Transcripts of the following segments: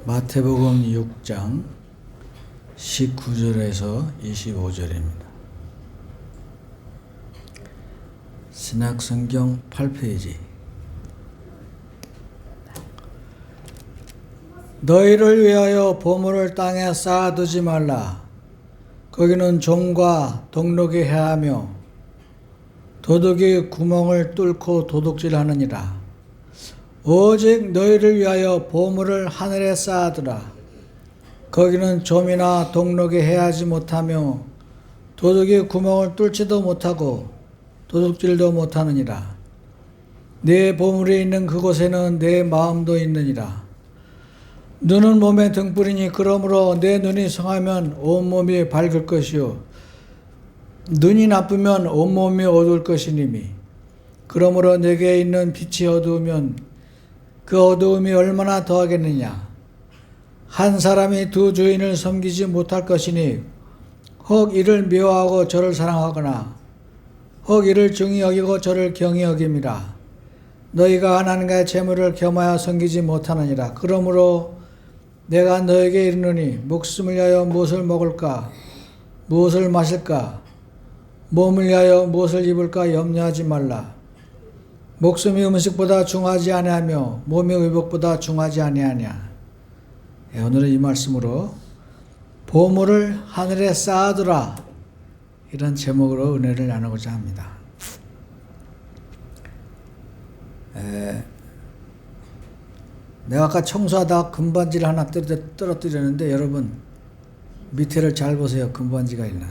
마태복음 6장 19절에서 25절입니다. 신약성경 8페이지. 너희를 위하여 보물을 땅에 쌓아두지 말라. 거기는 종과 동록이 해하며 도둑이 구멍을 뚫고 도둑질하느니라. 오직 너희를 위하여 보물을 하늘에 쌓아두라. 거기는 좀이나 동록이 해하지 못하며 도둑이 구멍을 뚫지도 못하고 도둑질도 못하느니라. 네 보물이 있는 그곳에는 내 마음도 있느니라. 눈은 몸의 등불이니 그러므로 내 눈이 성하면 온몸이 밝을 것이요 눈이 나쁘면 온몸이 어두울 것이니미. 그러므로 내게 있는 빛이 어두우면 그 어두움이 얼마나 더하겠느냐. 한 사람이 두 주인을 섬기지 못할 것이니 혹 이를 미워하고 저를 사랑하거나 혹 이를 중히 여기고 저를 경히 여김이라. 너희가 하나님과의 재물을 겸하여 섬기지 못하느니라. 그러므로 내가 너에게 이르노니 목숨을 위하여 무엇을 먹을까 무엇을 마실까 몸을 위하여 무엇을 입을까 염려하지 말라. 목숨이 음식보다 중하지 아니하며 몸이 의복보다 중하지 아니하냐. 오늘은 이 말씀으로 보물을 하늘에 쌓아두라, 이런 제목으로 은혜를 나누고자 합니다. 내가 아까 청소하다가 금반지를 하나 떨어뜨렸는데 여러분 밑에를 잘 보세요. 금반지가 있나.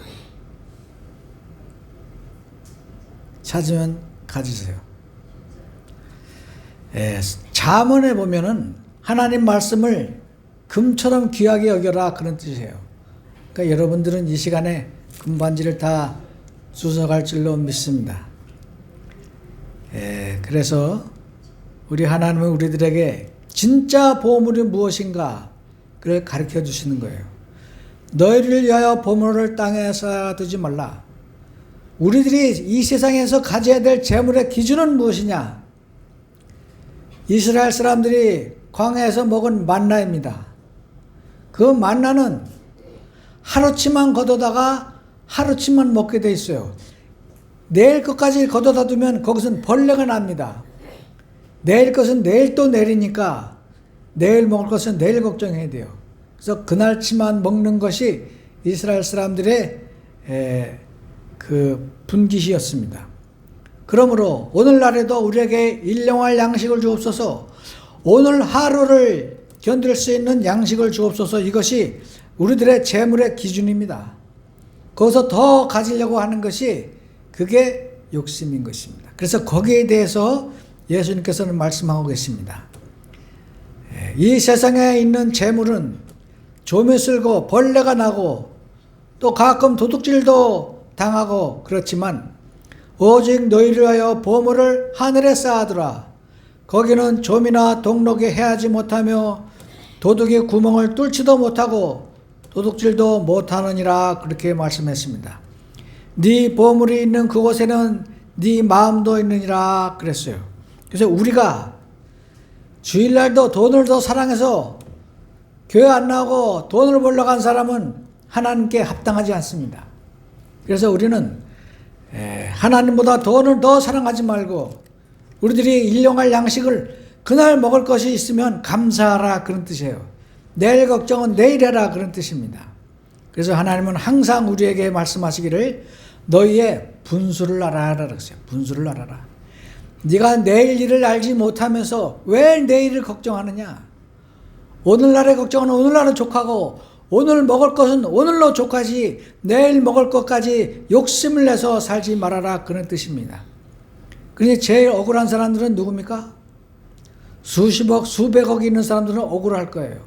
찾으면 가지세요. 잠언에 보면은 하나님 말씀을 금처럼 귀하게 여겨라, 그런 뜻이에요. 그러니까 여러분들은 이 시간에 금반지를 다 주워갈 줄로 믿습니다. 그래서 우리 하나님은 우리들에게 진짜 보물이 무엇인가 그걸 가르쳐 주시는 거예요. 너희를 위하여 보물을 땅에 쌓아두지 말라. 우리들이 이 세상에서 가져야 될 재물의 기준은 무엇이냐? 이스라엘 사람들이 광야에서 먹은 만나입니다. 그 만나는 하루치만 걷어다가 하루치만 먹게 돼 있어요. 내일 것까지 걷어다 두면 거기서는 벌레가 납니다. 내일 것은 내일 또 내리니까 내일 먹을 것은 내일 걱정해야 돼요. 그래서 그날치만 먹는 것이 이스라엘 사람들의 그 분깃이었습니다. 그러므로 오늘날에도 우리에게 일용할 양식을 주옵소서, 오늘 하루를 견딜 수 있는 양식을 주옵소서, 이것이 우리들의 재물의 기준입니다. 거기서 더 가지려고 하는 것이 그게 욕심인 것입니다. 그래서 거기에 대해서 예수님께서는 말씀하고 계십니다. 이 세상에 있는 재물은 좀이 쓸고 벌레가 나고 또 가끔 도둑질도 당하고 그렇지만 오직 너희를 위하여 보물을 하늘에 쌓아두라. 거기는 좀이나 동록이 해하지 못하며 도둑이 구멍을 뚫지도 못하고 도둑질도 못하느니라, 그렇게 말씀했습니다. 네 보물이 있는 그곳에는 네 마음도 있느니라 그랬어요. 그래서 우리가 주일날도 돈을 더 사랑해서 교회 안 나오고 돈을 벌러 간 사람은 하나님께 합당하지 않습니다. 그래서 우리는 하나님보다 돈을 더 사랑하지 말고 우리들이 일용할 양식을 그날 먹을 것이 있으면 감사하라, 그런 뜻이에요. 내일 걱정은 내일 해라, 그런 뜻입니다. 그래서 하나님은 항상 우리에게 말씀하시기를 너희의 분수를 알아라 그랬어요. 분수를 알아라. 네가 내일 일을 알지 못하면서 왜 내일을 걱정하느냐. 오늘날의 걱정은 오늘날은 족하고 오늘 먹을 것은 오늘로 족하지 내일 먹을 것까지 욕심을 내서 살지 말아라, 그런 뜻입니다. 그런데 제일 억울한 사람들은 누굽니까? 수십억 수백억이 있는 사람들은 억울할 거예요.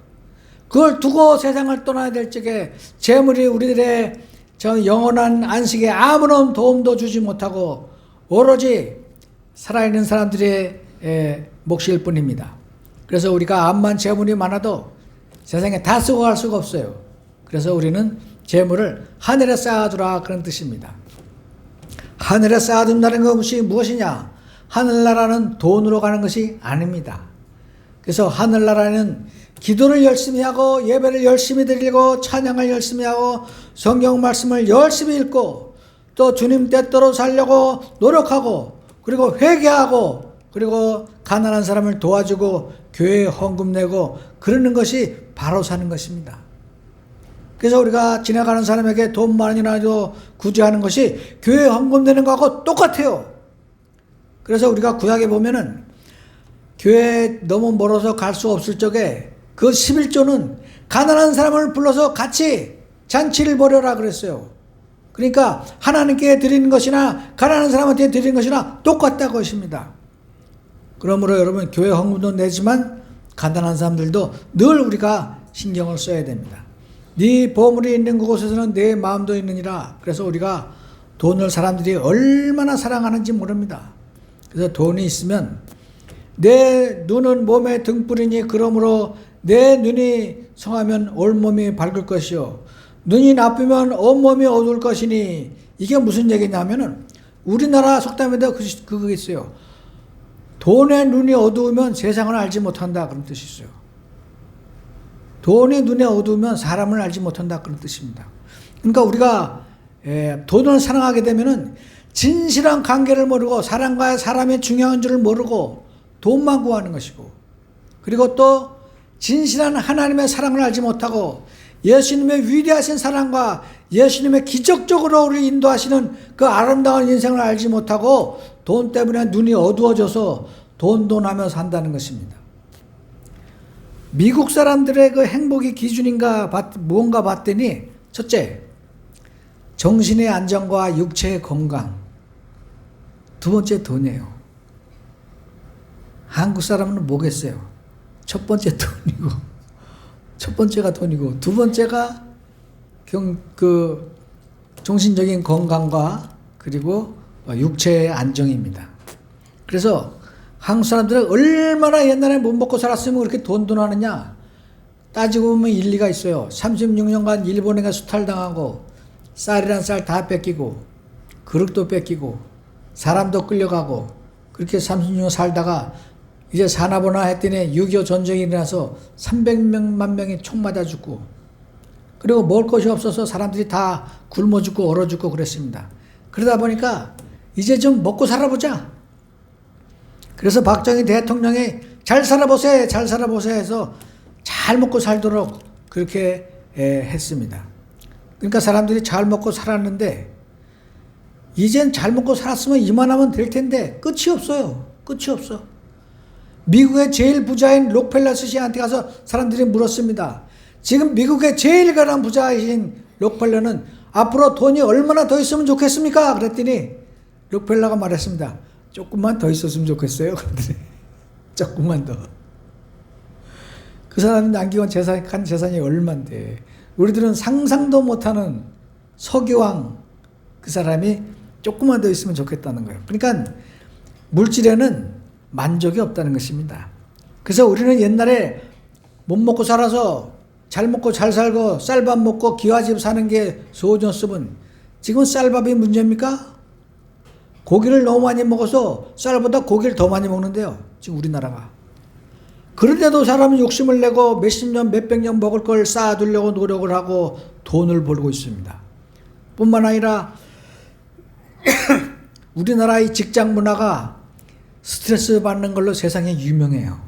그걸 두고 세상을 떠나야 될 적에 재물이 우리들의 저 영원한 안식에 아무런 도움도 주지 못하고 오로지 살아있는 사람들의 몫일 뿐입니다. 그래서 우리가 암만 재물이 많아도 세상에 다 쓰고 갈 수가 없어요. 그래서 우리는 재물을 하늘에 쌓아두라, 그런 뜻입니다. 하늘에 쌓아둔다는 것이 무엇이냐? 하늘나라는 돈으로 가는 것이 아닙니다. 그래서 하늘나라는 기도를 열심히 하고 예배를 열심히 드리고 찬양을 열심히 하고 성경 말씀을 열심히 읽고 또 주님 뜻대로 살려고 노력하고 그리고 회개하고 그리고 가난한 사람을 도와주고 교회에 헌금 내고 그러는 것이 바로 사는 것입니다. 그래서 우리가 지나가는 사람에게 돈 많이나도 구제하는 것이 교회에 헌금 내는 거하고 똑같아요. 그래서 우리가 구약에 보면은 교회에 너무 멀어서 갈 수 없을 적에 그 11조는 가난한 사람을 불러서 같이 잔치를 벌여라 그랬어요. 그러니까 하나님께 드리는 것이나 가난한 사람한테 드리는 것이나 똑같다고 하십니다. 그러므로 여러분 교회 헌금도 내지만 가난한 사람들도 늘 우리가 신경을 써야 됩니다. 네 보물이 있는 그곳에서는 내 마음도 있느니라. 그래서 우리가 돈을 사람들이 얼마나 사랑하는지 모릅니다. 그래서 돈이 있으면 내 눈은 몸의 등불이니 그러므로 내 눈이 성하면 온몸이 밝을 것이요 눈이 나쁘면 온몸이 어두울 것이니 이게 무슨 얘기냐면은 우리나라 속담에도 그거 있어요. 돈의 눈이 어두우면 세상을 알지 못한다 그런 뜻이 있어요. 돈이 눈에 어두우면 사람을 알지 못한다 그런 뜻입니다. 그러니까 우리가 돈을 사랑하게 되면은 진실한 관계를 모르고 사람과 사람의 중요한 줄을 모르고 돈만 구하는 것이고 그리고 또 진실한 하나님의 사랑을 알지 못하고 예수님의 위대하신 사랑과 예수님의 기적적으로 우리를 인도하시는 그 아름다운 인생을 알지 못하고 돈 때문에 눈이 어두워져서 돈하며 산다는 것입니다. 미국 사람들의 그 행복의 기준인가 뭔가 봤더니 첫째, 정신의 안정과 육체의 건강. 두 번째, 돈이에요. 한국 사람은 뭐겠어요? 첫 번째 돈이고, 첫 번째가 돈이고, 두 번째가 정신적인 건강과 그리고 육체의 안정입니다. 그래서 한국 사람들은 얼마나 옛날에 못 먹고 살았으면 그렇게 돈하느냐 따지고 보면 일리가 있어요. 36년간 일본에 가서 수탈당하고 쌀이란 쌀 다 뺏기고 그릇도 뺏기고 사람도 끌려가고 그렇게 36년 살다가 이제 사나보나 했더니 6.25 전쟁이 일어나서 300만 명이 총 맞아 죽고 그리고 먹을 것이 없어서 사람들이 다 굶어 죽고 얼어 죽고 그랬습니다. 그러다 보니까 이제 좀 먹고 살아보자. 그래서 박정희 대통령이 잘 살아보세 잘 살아보세 해서 잘 먹고 살도록 그렇게 했습니다. 그러니까 사람들이 잘 먹고 살았는데 이젠 잘 먹고 살았으면 이만하면 될 텐데 끝이 없어요. 끝이 없어. 미국의 제일 부자인 록펠러 씨한테 가서 사람들이 물었습니다. 지금 미국의 제일 가난 부자이신 록펠러는 앞으로 돈이 얼마나 더 있으면 좋겠습니까? 그랬더니 록펠러가 말했습니다. 조금만 더 있었으면 좋겠어요. 그랬더니 조금만 더. 그 사람이 남기고 한 재산이 얼만데 우리들은 상상도 못하는 서기왕 그 사람이 조금만 더 있으면 좋겠다는 거예요. 그러니까 물질에는 만족이 없다는 것입니다. 그래서 우리는 옛날에 못 먹고 살아서 잘 먹고 잘 살고 쌀밥 먹고 기와집 사는 게 소원이었으면 지금 쌀밥이 문제입니까? 고기를 너무 많이 먹어서 쌀보다 고기를 더 많이 먹는데요. 지금 우리나라가. 그런데도 사람은 욕심을 내고 몇십 년 몇백 년 먹을 걸 쌓아두려고 노력을 하고 돈을 벌고 있습니다. 뿐만 아니라 우리나라의 직장 문화가 스트레스 받는 걸로 세상에 유명해요.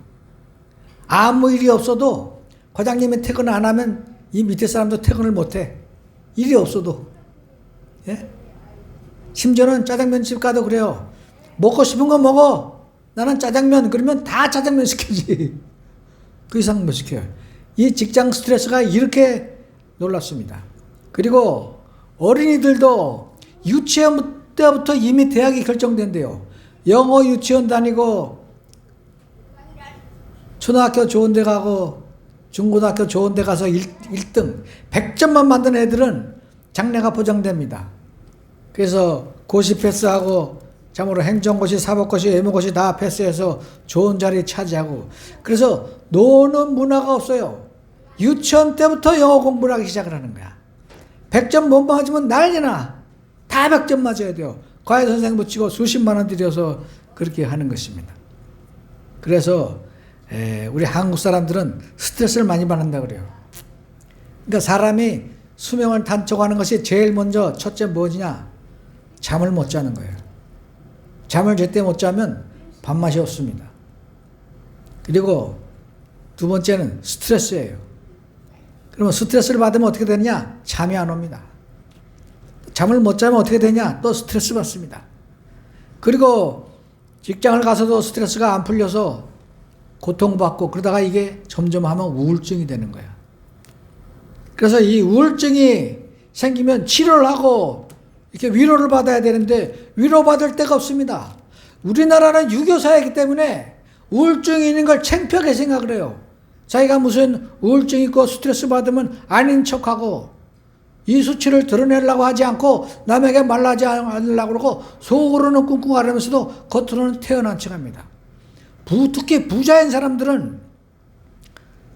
아무 일이 없어도 과장님이 퇴근 안 하면 이 밑에 사람도 퇴근을 못해. 일이 없어도. 예? 심지어는 짜장면집 가도 그래요. 먹고 싶은 거 먹어. 나는 짜장면. 그러면 다 짜장면 시키지. 그 이상 못 시켜요. 이 직장 스트레스가 이렇게 놀랍습니다. 그리고 어린이들도 유치원 때부터 이미 대학이 결정된대요. 영어 유치원 다니고 초등학교 좋은 데 가고 중고등학교 좋은 데 가서 1등 100점만 만든 애들은 장래가 보장됩니다. 그래서 고시 패스하고 참으로 행정고시, 사법고시, 외모고시 다 패스해서 좋은 자리 차지하고 그래서 노는 문화가 없어요. 유치원 때부터 영어 공부를 하기 시작을 하는 거야. 100점 못 맞으면 난리나. 다 100점 맞아야 돼요. 과외 선생님 붙이고 수십만 원 들여서 그렇게 하는 것입니다. 그래서 우리 한국 사람들은 스트레스를 많이 받는다 그래요. 그러니까 사람이 수명을 단축하는 것이 제일 먼저 첫째 뭐냐? 잠을 못 자는 거예요. 잠을 제때 못 자면 밥맛이 없습니다. 그리고 두 번째는 스트레스예요. 그러면 스트레스를 받으면 어떻게 되느냐? 잠이 안 옵니다. 잠을 못 자면 어떻게 되냐? 또 스트레스 받습니다. 그리고 직장을 가서도 스트레스가 안 풀려서 고통받고 그러다가 이게 점점 하면 우울증이 되는 거야. 그래서 이 우울증이 생기면 치료를 하고 이렇게 위로를 받아야 되는데 위로받을 데가 없습니다. 우리나라는 유교사이기 때문에 우울증이 있는 걸 창피하게 생각을 해요. 자기가 무슨 우울증 있고 스트레스 받으면 아닌 척하고 이 수치를 드러내려고 하지 않고 남에게 말하지 않으려고 그러고 속으로는 꿍꿍하면서도 겉으로는 태어난 척합니다. 특히 부자인 사람들은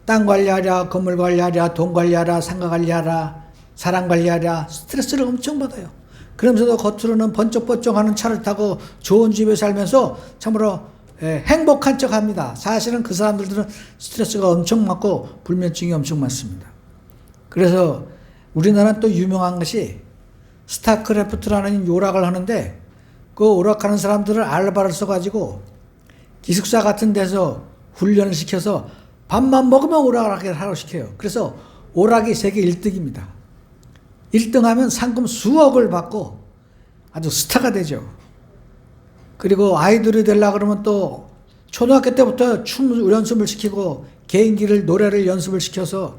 땅 관리하랴, 건물 관리하랴, 돈 관리하랴, 상가 관리하랴, 사랑 관리하랴 스트레스를 엄청 받아요. 그러면서도 겉으로는 번쩍번쩍하는 차를 타고 좋은 집에 살면서 참으로 행복한 척합니다. 사실은 그 사람들은 스트레스가 엄청 많고 불면증이 엄청 많습니다. 그래서 우리나라는 또 유명한 것이 스타크래프트라는 요락을 하는데 그 오락하는 사람들을 알바를 써가지고 기숙사 같은 데서 훈련을 시켜서 밥만 먹으면 오락을 하라고 시켜요. 그래서 오락이 세계 1등입니다. 1등하면 상금 수억을 받고 아주 스타가 되죠. 그리고 아이돌이 되려고 그러면 또 초등학교 때부터 춤 연습을 시키고 개인기를 노래를 연습을 시켜서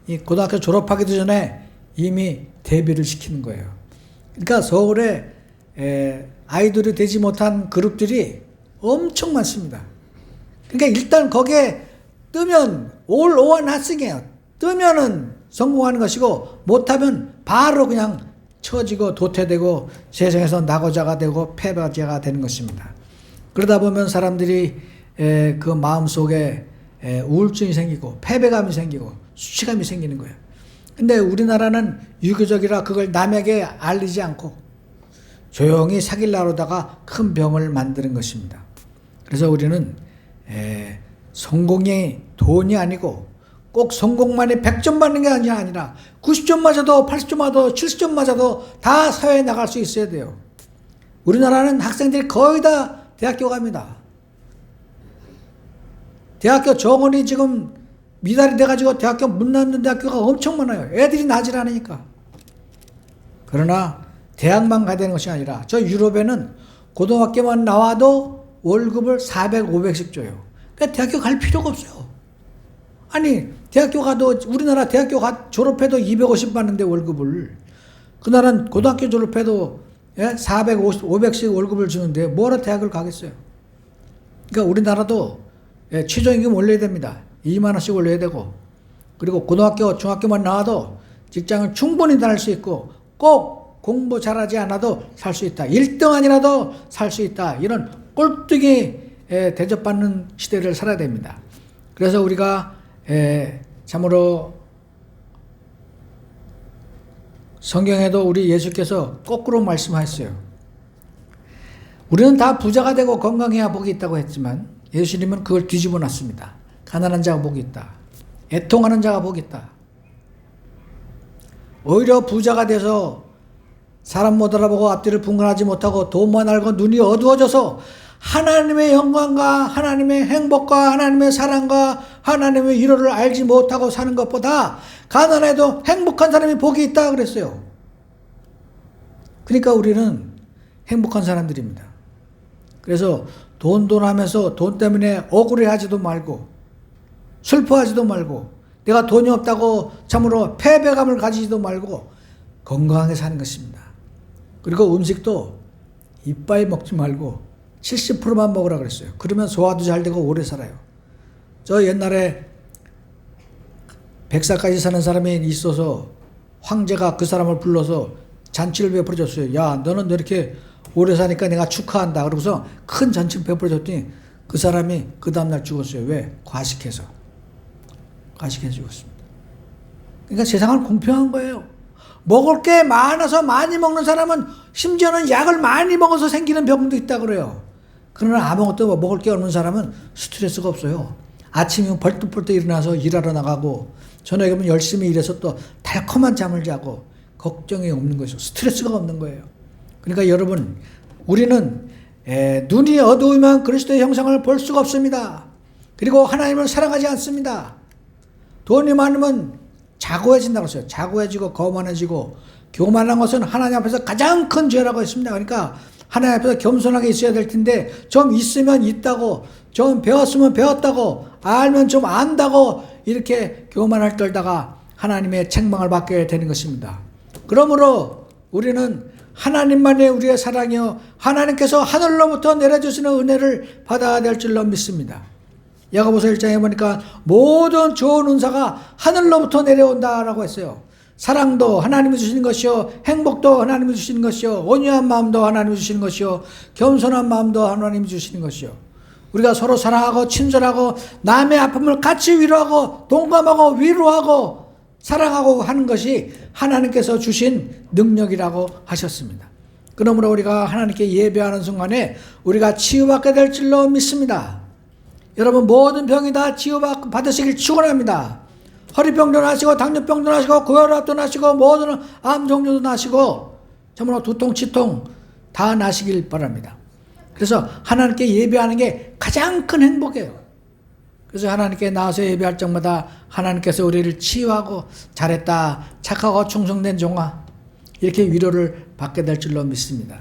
이 고등학교 졸업하기도 전에 이미 데뷔를 시키는 거예요. 그러니까 서울에 아이돌이 되지 못한 그룹들이 엄청 많습니다. 그러니까 일단 거기에 뜨면 all or nothing이에요. 뜨면은 성공하는 것이고 못하면 바로 그냥 처지고 도태되고 세상에서 낙오자가 되고 패배자가 되는 것입니다. 그러다 보면 사람들이 그 마음속에 우울증이 생기고 패배감이 생기고 수치감이 생기는 거예요. 근데 우리나라는 유교적이라 그걸 남에게 알리지 않고 조용히 사길라로다가 큰 병을 만드는 것입니다. 그래서 우리는 성공이 돈이 아니고 꼭 성공만이 100점 받는 게 아니라 90점 맞아도 80점 맞아도 70점 맞아도 다 사회에 나갈 수 있어야 돼요. 우리나라는 학생들이 거의 다 대학교 갑니다. 대학교 정원이 지금 미달이 돼가지고 대학교 못 나오는 대학교가 엄청 많아요. 애들이 나질 않으니까. 그러나 대학만 가야 되는 것이 아니라 저 유럽에는 고등학교만 나와도 월급을 400, 500씩 줘요. 그러니까 대학교 갈 필요가 없어요. 아니 대학교 가도 우리나라 대학교 졸업해도 250 받는데 월급을 그 나라는 고등학교 졸업해도 450, 500씩 월급을 주는데 뭐하러 대학을 가겠어요. 그러니까 우리나라도 최저임금 올려야 됩니다. 2만 원씩 올려야 되고 그리고 고등학교, 중학교만 나와도 직장을 충분히 다닐 수 있고 꼭 공부 잘하지 않아도 살 수 있다. 1등 아니라도 살 수 있다. 이런 꼴뚜기 대접받는 시대를 살아야 됩니다. 그래서 우리가 참으로 성경에도 우리 예수께서 거꾸로 말씀하셨어요. 우리는 다 부자가 되고 건강해야 복이 있다고 했지만 예수님은 그걸 뒤집어 놨습니다. 가난한 자가 복이 있다. 애통하는 자가 복이 있다. 오히려 부자가 돼서 사람 못 알아보고 앞뒤를 분간하지 못하고 돈만 알고 눈이 어두워져서 하나님의 영광과 하나님의 행복과 하나님의 사랑과 하나님의 위로를 알지 못하고 사는 것보다 가난해도 행복한 사람이 복이 있다 그랬어요. 그러니까 우리는 행복한 사람들입니다. 그래서 돈 하면서 돈 때문에 억울해하지도 말고 슬퍼하지도 말고 내가 돈이 없다고 참으로 패배감을 가지지도 말고 건강하게 사는 것입니다. 그리고 음식도 이빨 먹지 말고 70%만 먹으라 그랬어요. 그러면 소화도 잘 되고 오래 살아요. 저 옛날에 100살까지 사는 사람이 있어서 황제가 그 사람을 불러서 잔치를 베풀어 줬어요. 야, 너는 이렇게 오래 사니까 내가 축하한다. 그러고서 큰 잔치를 베풀어 줬더니 그 사람이 그 다음날 죽었어요. 왜? 과식해서 죽었습니다. 그러니까 세상은 공평한 거예요. 먹을 게 많아서 많이 먹는 사람은 심지어는 약을 많이 먹어서 생기는 병도 있다 그래요. 그러나 아무것도 먹을 게 없는 사람은 스트레스가 없어요. 아침이면 벌떡벌떡 일어나서 일하러 나가고 저녁에 오면 열심히 일해서 또 달콤한 잠을 자고 걱정이 없는 것이죠. 스트레스가 없는 거예요. 그러니까 여러분, 우리는 눈이 어두우면 그리스도의 형상을 볼 수가 없습니다. 그리고 하나님을 사랑하지 않습니다. 돈이 많으면 자고해진다고 했어요. 자고해지고 거만해지고, 교만한 것은 하나님 앞에서 가장 큰 죄라고 했습니다. 그러니까 하나님 앞에서 겸손하게 있어야 될 텐데, 좀 있으면 있다고, 좀 배웠으면 배웠다고, 알면 좀 안다고 이렇게 교만을 떨다가 하나님의 책망을 받게 되는 것입니다. 그러므로 우리는 하나님만이 우리의 사랑이요, 하나님께서 하늘로부터 내려주시는 은혜를 받아야 될 줄로 믿습니다. 야고보서 1장에 보니까 모든 좋은 은사가 하늘로부터 내려온다라고 했어요. 사랑도 하나님이 주시는 것이요, 행복도 하나님이 주시는 것이요, 온유한 마음도 하나님이 주시는 것이요, 겸손한 마음도 하나님이 주시는 것이요. 우리가 서로 사랑하고 친절하고 남의 아픔을 같이 위로하고 동감하고 위로하고 사랑하고 하는 것이 하나님께서 주신 능력이라고 하셨습니다. 그러므로 우리가 하나님께 예배하는 순간에 우리가 치유받게 될 줄로 믿습니다. 여러분, 모든 병이 다 치유받으시길 축원합니다. 허리병도 나시고 당뇨병도 나시고 고혈압도 나시고 모든 암 종류도 나시고 정말 두통 치통 다 나시길 바랍니다. 그래서 하나님께 예배하는 게 가장 큰 행복이에요. 그래서 하나님께 나와서 예배할 적마다 하나님께서 우리를 치유하고 잘했다, 착하고 충성된 종아, 이렇게 위로를 받게 될 줄로 믿습니다.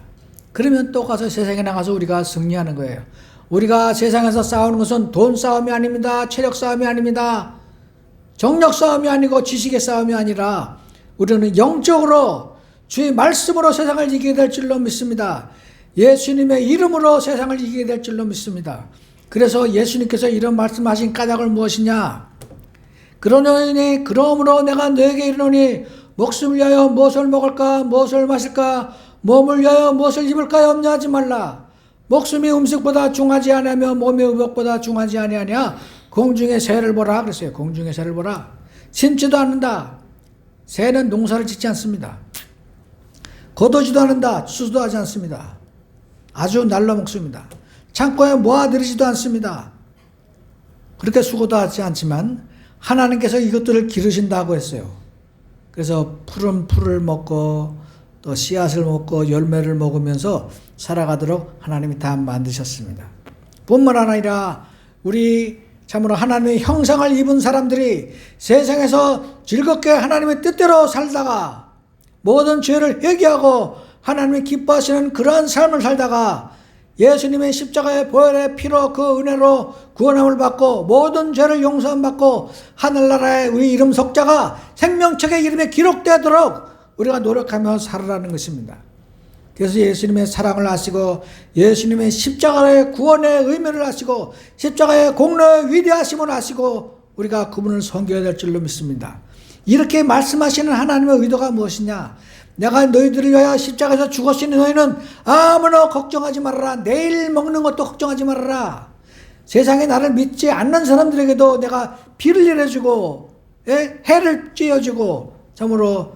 그러면 또 가서 세상에 나가서 우리가 승리하는 거예요. 우리가 세상에서 싸우는 것은 돈 싸움이 아닙니다. 체력 싸움이 아닙니다. 정력 싸움이 아니고 지식의 싸움이 아니라 우리는 영적으로 주의 말씀으로 세상을 이기게 될 줄로 믿습니다. 예수님의 이름으로 세상을 이기게 될 줄로 믿습니다. 그래서 예수님께서 이런 말씀하신 까닭은 무엇이냐? 그러니 그러므로 내가 너에게 이르노니 목숨을 위하여 무엇을 먹을까 무엇을 마실까 몸을 위하여 무엇을 입을까 염려하지 말라. 목숨이 음식보다 중하지 아니하며 몸이 의복보다 중하지 아니하냐. 공중의 새를 보라 그랬어요. 공중의 새를 보라. 심지도 않는다. 새는 농사를 짓지 않습니다. 거두지도 않는다. 추수도 하지 않습니다. 아주 날로 먹습니다. 창고에 모아들이지도 않습니다. 그렇게 수고도 하지 않지만 하나님께서 이것들을 기르신다고 했어요. 그래서 푸른 풀을 먹고 또 씨앗을 먹고 열매를 먹으면서 살아가도록 하나님이 다 만드셨습니다. 뿐만 아니라 우리 참으로 하나님의 형상을 입은 사람들이 세상에서 즐겁게 하나님의 뜻대로 살다가 모든 죄를 회개하고 하나님이 기뻐하시는 그러한 삶을 살다가 예수님의 십자가의 보혈의 피로 그 은혜로 구원함을 받고 모든 죄를 용서함 받고 하늘나라에 우리 이름 석자가 생명책의 이름에 기록되도록 우리가 노력하며 살아라는 것입니다. 그래서 예수님의 사랑을 아시고 예수님의 십자가의 구원의 의미를 아시고 십자가의 공로의 위대하심을 아시고 우리가 그분을 섬겨야 될 줄로 믿습니다. 이렇게 말씀하시는 하나님의 의도가 무엇이냐? 내가 너희들을 위하여 십자가에서 죽었으니 너희는 아무나 걱정하지 말아라. 내일 먹는 것도 걱정하지 말아라. 세상에 나를 믿지 않는 사람들에게도 내가 비를 내려주고 해를 쬐어주고 참으로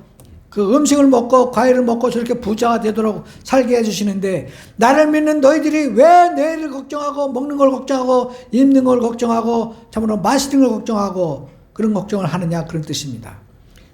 그 음식을 먹고 과일을 먹고 저렇게 부자가 되도록 살게 해주시는데 나를 믿는 너희들이 왜 내일을 걱정하고 먹는 걸 걱정하고 입는 걸 걱정하고 참으로 마시는 걸 걱정하고 그런 걱정을 하느냐, 그런 뜻입니다.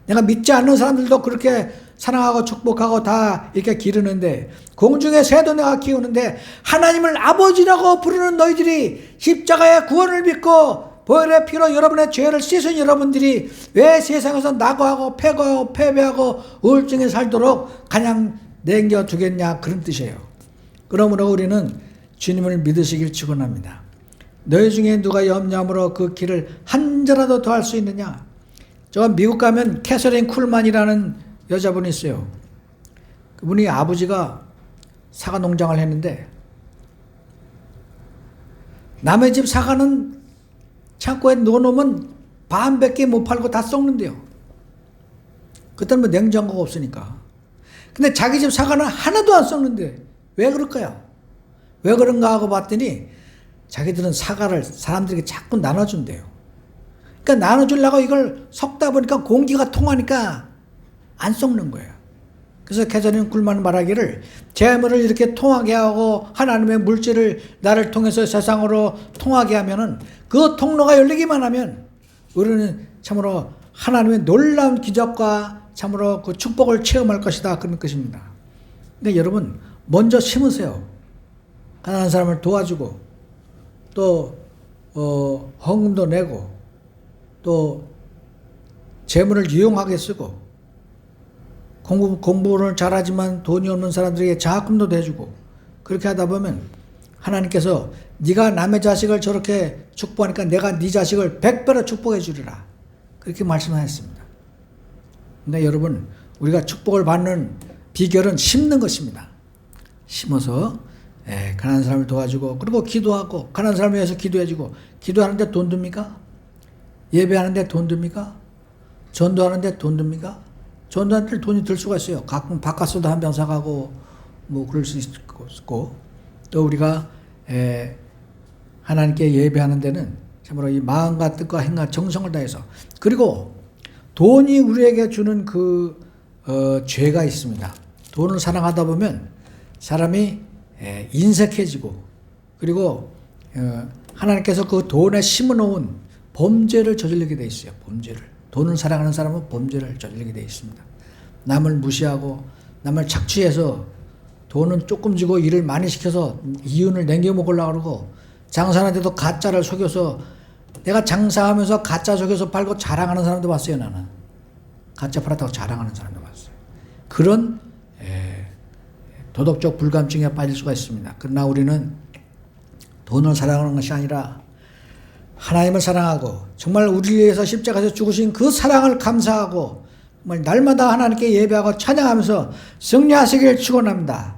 내가 믿지 않는 사람들도 그렇게 사랑하고 축복하고 다 이렇게 기르는데 공중의 새도 내가 키우는데 하나님을 아버지라고 부르는 너희들이 십자가의 구원을 믿고 보혈의 피로 여러분의 죄를 씻은 여러분들이 왜 세상에서 낙오하고 패거하고 패배하고 우울증에 살도록 그냥 남겨두겠냐, 그런 뜻이에요. 그러므로 우리는 주님을 믿으시길 축원합니다. 너희 중에 누가 염려함으로 그 길을 한 자라도 더 할 수 있느냐? 저 미국 가면 캐서린 쿨만이라는 여자분이 있어요. 그분이 아버지가 사과 농장을 했는데 남의 집 사과는 창고에 넣어놓으면 반밖에 못 팔고 다 썩는데요. 그때는 뭐 냉장고가 없으니까. 근데 자기 집 사과는 하나도 안 썩는데 왜 그럴까요? 왜 그런가 하고 봤더니 자기들은 사과를 사람들에게 자꾸 나눠준대요. 그러니까 나눠주려고 이걸 섞다 보니까 공기가 통하니까 안 썩는 거예요. 그래서 개자는 꿀만 말하기를 재물을 이렇게 통하게 하고 하나님의 물질을 나를 통해서 세상으로 통하게 하면은 그 통로가 열리기만 하면 우리는 참으로 하나님의 놀라운 기적과 참으로 그 축복을 체험할 것이다. 그런 것입니다. 그러니까 여러분 먼저 심으세요. 가난한 사람을 도와주고 또 헌금도 내고 또 재물을 유용하게 쓰고 공부를 잘하지만 돈이 없는 사람들에게 장학금도 대주고 그렇게 하다 보면 하나님께서 네가 남의 자식을 저렇게 축복하니까 내가 네 자식을 100배로 축복해 주리라. 그렇게 말씀하셨습니다. 근데 여러분 우리가 축복을 받는 비결은 심는 것입니다. 심어서 가난한 사람을 도와주고 그리고 기도하고 가난한 사람을 위해서 기도해주고 기도하는데 돈 듭니까? 예배하는데 돈 듭니까? 전도하는데 돈 듭니까? 전도하는데 돈이 들 수가 있어요. 가끔 바카스도 한 병 사가고 뭐 그럴 수 있고 또 우리가 하나님께 예배하는 데는 참으로 이 마음과 뜻과 행과 정성을 다해서 그리고 돈이 우리에게 주는 그 죄가 있습니다. 돈을 사랑하다 보면 사람이 인색해지고 그리고 하나님께서 그 돈에 심어놓은 범죄를 저지르게 돼 있어요. 범죄를. 돈을 사랑하는 사람은 범죄를 저지르게 돼 있습니다. 남을 무시하고 남을 착취해서 돈은 조금 주고 일을 많이 시켜서 이윤을 남겨 먹으려고 그러고 장사하는데도 가짜를 속여서 내가 장사하면서 가짜 속여서 팔고 자랑하는 사람도 봤어요. 나는 가짜 팔았다고 자랑하는 사람도 봤어요. 그런 도덕적 불감증에 빠질 수가 있습니다. 그러나 우리는 돈을 사랑하는 것이 아니라 하나님을 사랑하고 정말 우리를 위해서 십자가에서 죽으신 그 사랑을 감사하고 정말 날마다 하나님께 예배하고 찬양하면서 승리하시길 축원합니다.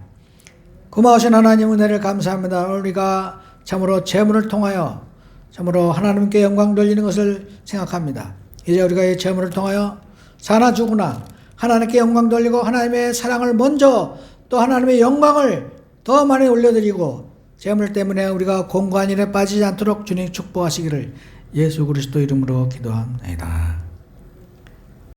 고마우신 하나님 은혜를 감사합니다. 우리가 참으로 재물을 통하여 참으로 하나님께 영광 돌리는 것을 생각합니다. 이제 우리가 이 재물을 통하여 사나 죽으나 하나님께 영광 돌리고 하나님의 사랑을 먼저 또 하나님의 영광을 더 많이 올려드리고 재물 때문에 우리가 공고한 일에 빠지지 않도록 주님 축복하시기를 예수 그리스도 이름으로 기도합니다.